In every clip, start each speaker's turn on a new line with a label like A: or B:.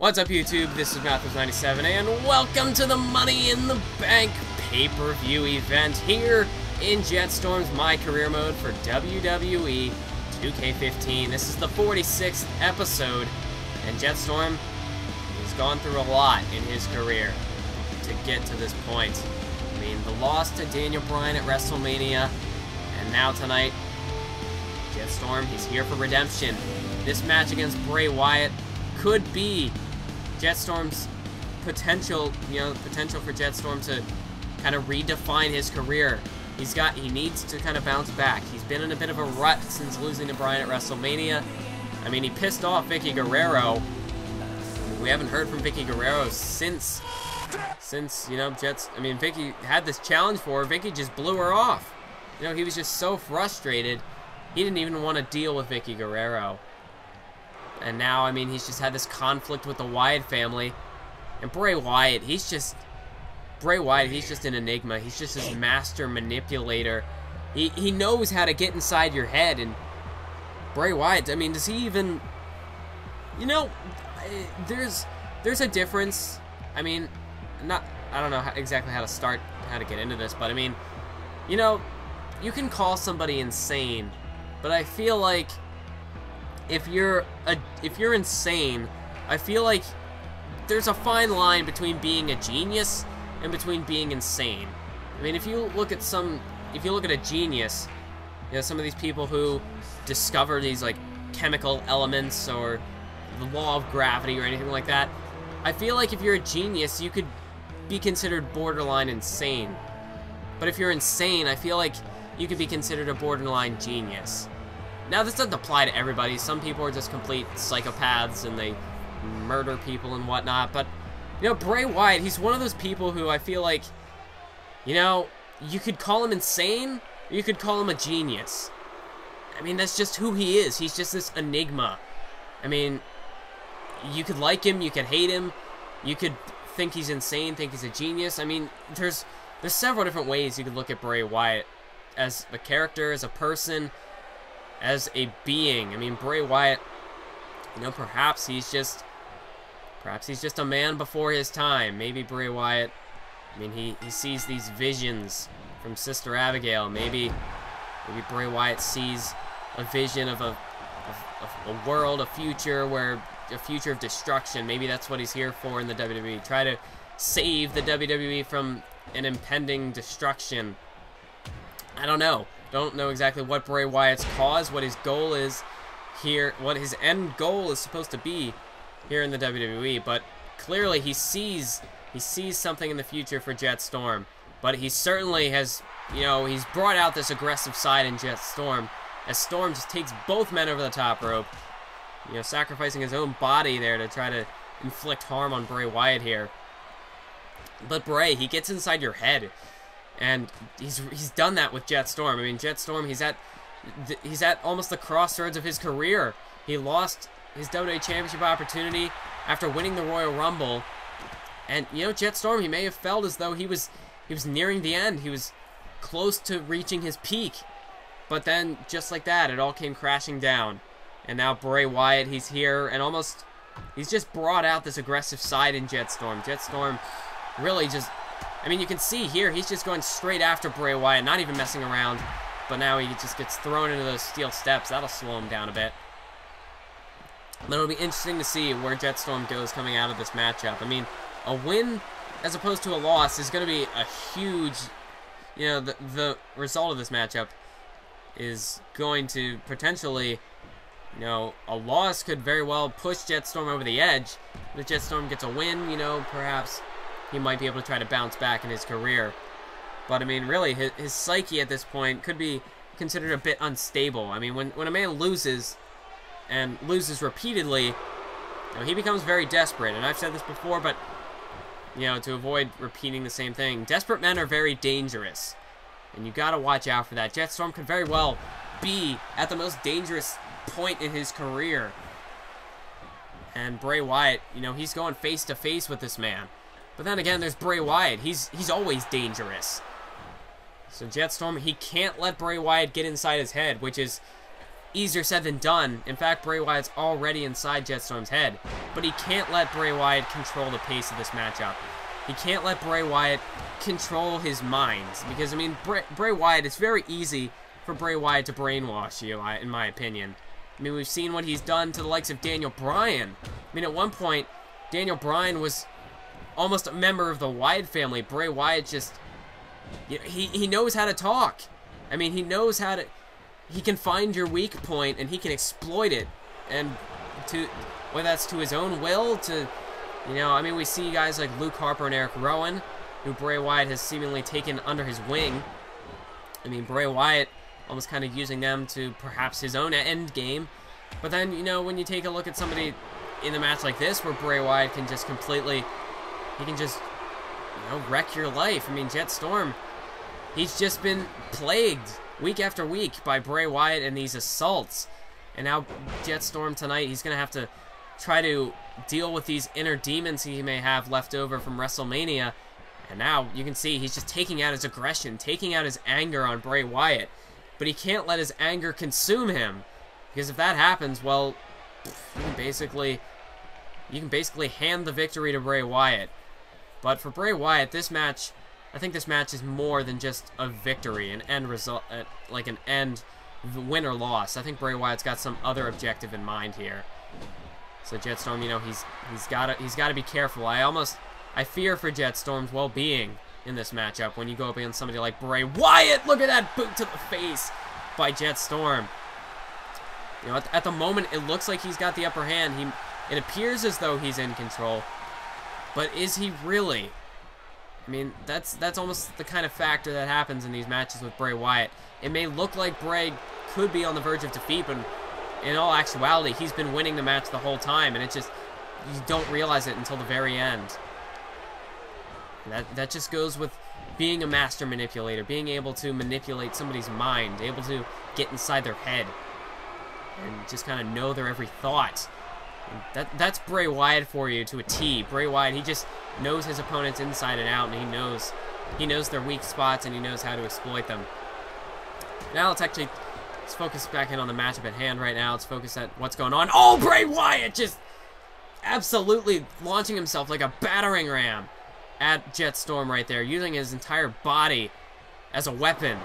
A: What's up, YouTube? This is Mathers97, and welcome to the Money in the Bank pay-per-view event here in Jett Storm's My Career Mode for WWE 2K15. This is the 46th episode, and Jett Storm has gone through a lot in his career to get to this point. I mean, the loss to Daniel Bryan at WrestleMania, and now tonight, Jett Storm, he's here for redemption. This match against Bray Wyatt could be Jett Storm's potential, potential for Jett Storm to kind of redefine his career. He needs to kind of bounce back. He's been in a bit of a rut since losing to Bryan at WrestleMania. I mean, he pissed off Vicky Guerrero. We haven't heard from Vicky Guerrero since Vicky had this challenge for her. Vicky just blew her off. He was just so frustrated. He didn't even want to deal with Vicky Guerrero. And now, I mean, he's just had this conflict with the Wyatt family. And Bray Wyatt, he's just an enigma. He's just this master manipulator. He knows how to get inside your head. And Bray Wyatt, I mean, does he even... there's a difference. I mean, I don't know exactly how to get into this. But, I mean, you can call somebody insane. But I feel like... If you're insane, I feel like there's a fine line between being a genius and between being insane. I mean, if you look at a genius, some of these people who discover these like chemical elements or the law of gravity or anything like that, I feel like if you're a genius, you could be considered borderline insane. But if you're insane, I feel like you could be considered a borderline genius. Now, this doesn't apply to everybody. Some people are just complete psychopaths and they murder people and whatnot. But, Bray Wyatt, he's one of those people who I feel like, you could call him insane or you could call him a genius. I mean, that's just who he is. He's just this enigma. I mean, you could like him, you could hate him, you could think he's insane, think he's a genius. I mean, there's several different ways you could look at Bray Wyatt as a character, as a person, as a being. I mean, Bray Wyatt, perhaps he's just a man before his time. Maybe Bray Wyatt, I mean, he sees these visions from Sister Abigail. Maybe Bray Wyatt sees a vision of a world, a future of destruction. Maybe that's what he's here for in the WWE. Try to save the WWE from an impending destruction. I don't know. Don't know exactly what Bray Wyatt's cause, what his goal is here, what his end goal is supposed to be here in the WWE, but clearly he sees something in the future for Jett Storm. But he certainly has, he's brought out this aggressive side in Jett Storm, as Storm just takes both men over the top rope, sacrificing his own body there to try to inflict harm on Bray Wyatt here. But Bray, he gets inside your head. And he's done that with Jett Storm. I mean, Jett Storm, he's at almost the crossroads of his career. He lost his WWE Championship opportunity after winning the Royal Rumble. And, Jett Storm, he may have felt as though he was nearing the end. He was close to reaching his peak. But then, just like that, it all came crashing down. And now Bray Wyatt, he's here, and he's just brought out this aggressive side in Jett Storm. Jett Storm really just... I mean, you can see here, he's just going straight after Bray Wyatt, not even messing around. But now he just gets thrown into those steel steps. That'll slow him down a bit. But it'll be interesting to see where Jett Storm goes coming out of this matchup. I mean, a win as opposed to a loss is going to be a huge... the result of this matchup is going to potentially... a loss could very well push Jett Storm over the edge. If Jett Storm gets a win, perhaps... he might be able to try to bounce back in his career. But, I mean, really, his psyche at this point could be considered a bit unstable. I mean, when a man loses, and loses repeatedly, he becomes very desperate. And I've said this before, but, to avoid repeating the same thing, desperate men are very dangerous. And you got to watch out for that. Jett Storm could very well be at the most dangerous point in his career. And Bray Wyatt, he's going face-to-face with this man. But then again, there's Bray Wyatt. He's always dangerous. So Jett Storm, he can't let Bray Wyatt get inside his head, which is easier said than done. In fact, Bray Wyatt's already inside Jett Storm's head. But he can't let Bray Wyatt control the pace of this matchup. He can't let Bray Wyatt control his mind. Because, I mean, Bray Wyatt, it's very easy for Bray Wyatt to brainwash you, in my opinion. I mean, we've seen what he's done to the likes of Daniel Bryan. I mean, at one point, Daniel Bryan was almost a member of the Wyatt family. Bray Wyatt just, you know, he knows how to talk. I mean, he knows how to, he can find your weak point and he can exploit it. And whether that's to his own will, to, you know, I mean, we see guys like Luke Harper and Eric Rowan, who Bray Wyatt has seemingly taken under his wing. I mean, Bray Wyatt almost kind of using them to perhaps his own end game. But then, you know, when you take a look at somebody in a match like this where Bray Wyatt can just completely, he can just, you know, wreck your life. I mean, Jett Storm, he's just been plagued week after week by Bray Wyatt and these assaults. And now Jett Storm tonight, he's going to have to try to deal with these inner demons he may have left over from WrestleMania. And now you can see he's just taking out his aggression, taking out his anger on Bray Wyatt. But he can't let his anger consume him, because if that happens, well, you can basically hand the victory to Bray Wyatt. But for Bray Wyatt, this match, I think this match is more than just a victory, an end result, like an end win or loss. I think Bray Wyatt's got some other objective in mind here. So Jett Storm, you know, he's got to be careful. I fear for Jett Storm's well-being in this matchup when you go up against somebody like Bray Wyatt. Look at that boot to the face by Jett Storm. You know, at the moment, it looks like he's got the upper hand. It appears as though he's in control, but is he really? I mean, that's almost the kind of factor that happens in these matches with Bray Wyatt. It may look like Bray could be on the verge of defeat, but in all actuality, he's been winning the match the whole time, and it just, you don't realize it until the very end. That just goes with being a master manipulator, being able to manipulate somebody's mind, able to get inside their head, and just kind of know their every thought. And that's Bray Wyatt for you to a T. Bray Wyatt, he just knows his opponents inside and out, and he knows their weak spots, and he knows how to exploit them. Now let's focus back in on the matchup at hand right now. Let's focus at what's going on. Oh, Bray Wyatt just absolutely launching himself like a battering ram at Jett Storm right there, using his entire body as a weapon.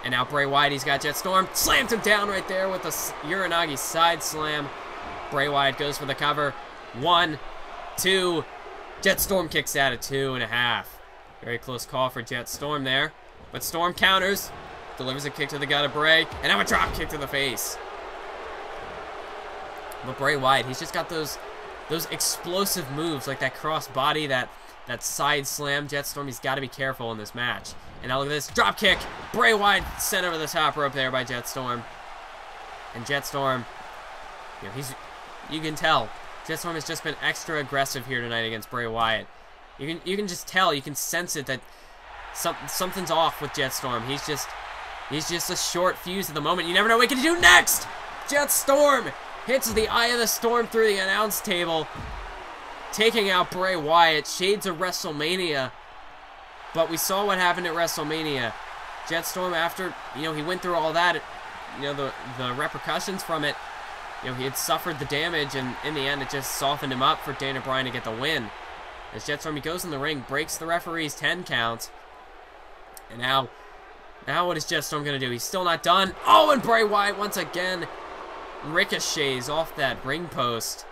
A: And now Bray Wyatt, he's got Jett Storm, slams him down right there with a Uranagi side slam. Bray Wyatt goes for the cover. 1, 2. Jett Storm kicks out at 2.5. Very close call for Jett Storm there. But Storm counters, delivers a kick to the gut of Bray, and now a drop kick to the face. But Bray Wyatt, he's just got those explosive moves, like that cross body, that side slam. Jett Storm, he's got to be careful in this match. And now look at this drop kick. Bray Wyatt sent over the top rope there by Jett Storm. And Jett Storm, you know, you can tell Jett Storm has just been extra aggressive here tonight against Bray Wyatt. You can just tell, you can sense it that something's off with Jett Storm. He's just a short fuse at the moment. You never know what he can do next. Jett Storm hits the Eye of the Storm through the announce table, taking out Bray Wyatt. Shades of WrestleMania. But we saw what happened at WrestleMania. Jett Storm, after, you know, he went through all that, you know, the repercussions from it, you know, he had suffered the damage, and in the end, it just softened him up for Daniel Bryan to get the win. As Jett Storm, he goes in the ring, breaks the referee's 10 count. And now what is Jett Storm going to do? He's still not done. Oh, and Bray Wyatt once again ricochets off that ring post.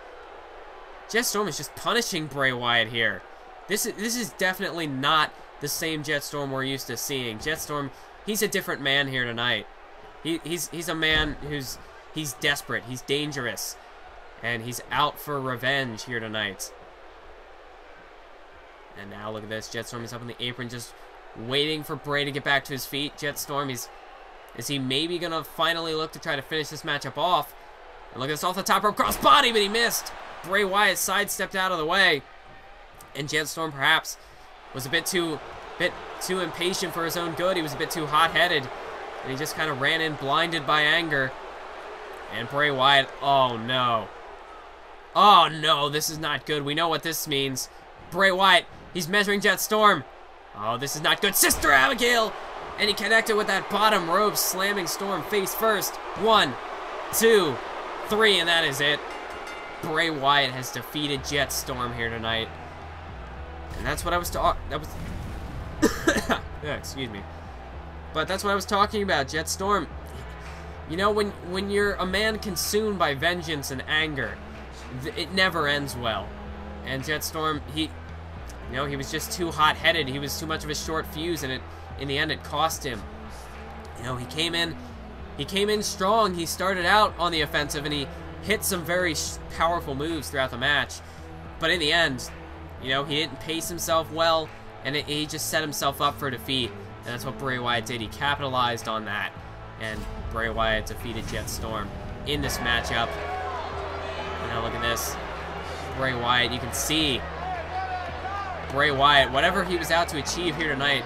A: Jett Storm is just punishing Bray Wyatt here. This is definitely not the same Jett Storm we're used to seeing. Jett Storm, he's a different man here tonight. He's a man he's desperate, he's dangerous, and he's out for revenge here tonight. And now look at this. Jett Storm is up on the apron, just waiting for Bray to get back to his feet. Jett Storm, is he maybe gonna finally look to try to finish this matchup off? And look at this off the top rope cross body, but he missed. Bray Wyatt sidestepped out of the way, and Jett Storm perhaps was a bit too impatient for his own good. He was a bit too hot-headed, and he just kind of ran in blinded by anger. And Bray Wyatt, oh no. Oh no, this is not good. We know what this means. Bray Wyatt, he's measuring Jett Storm. Oh, this is not good. Sister Abigail! And he connected with that bottom rope, slamming Storm face first. 1, 2, 3, and that is it. Bray Wyatt has defeated Jett Storm here tonight. And that's what I was yeah, excuse me. But that's what I was talking about, Jett Storm. You know, when you're a man consumed by vengeance and anger, it never ends well. And Jett Storm, he was just too hot-headed. He was too much of a short fuse, and in the end, it cost him. You know, he came in strong. He started out on the offensive, and he hit some very powerful moves throughout the match. But in the end, you know, he didn't pace himself well, and he just set himself up for defeat. And that's what Bray Wyatt did. He capitalized on that, and Bray Wyatt defeated Jett Storm in this matchup. You know, look at this. Bray Wyatt, you can see Bray Wyatt, whatever he was out to achieve here tonight,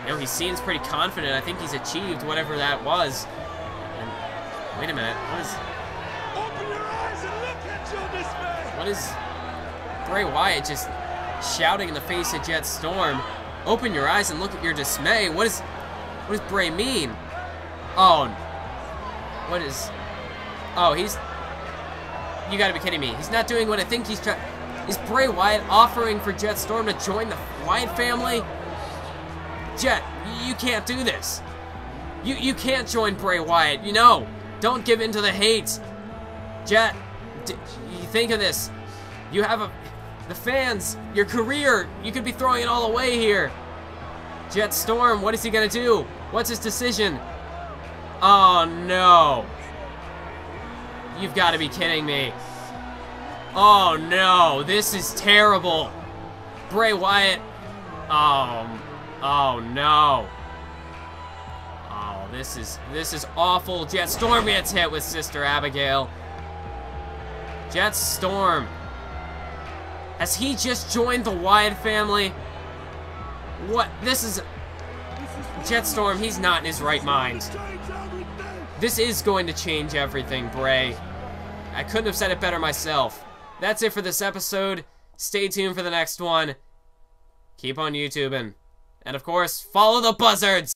A: you know, he seems pretty confident. I think he's achieved whatever that was. And wait a minute,
B: Open your eyes and look at your dismay.
A: what is Bray Wyatt just shouting in the face of Jett Storm? Open your eyes and look at your dismay. What does Bray mean? Oh, you gotta be kidding me. He's not doing what I think he's trying. Is Bray Wyatt offering for Jett Storm to join the Wyatt family? Jett, you can't do this. You can't join Bray Wyatt. You know, don't give in to the hate. Jett, you think of this. You have the fans, your career. You could be throwing it all away here. Jett Storm, what is he gonna do? What's his decision? Oh no. You've got to be kidding me. Oh no, this is terrible. Bray Wyatt. Oh no. Oh, this is awful. Jett Storm gets hit with Sister Abigail. Jett Storm. Has he just joined the Wyatt family? What? This is Jett Storm, he's not in his right mind. This is going to change everything, Bray. I couldn't have said it better myself. That's it for this episode. Stay tuned for the next one. Keep on YouTubing. And of course, follow the buzzards!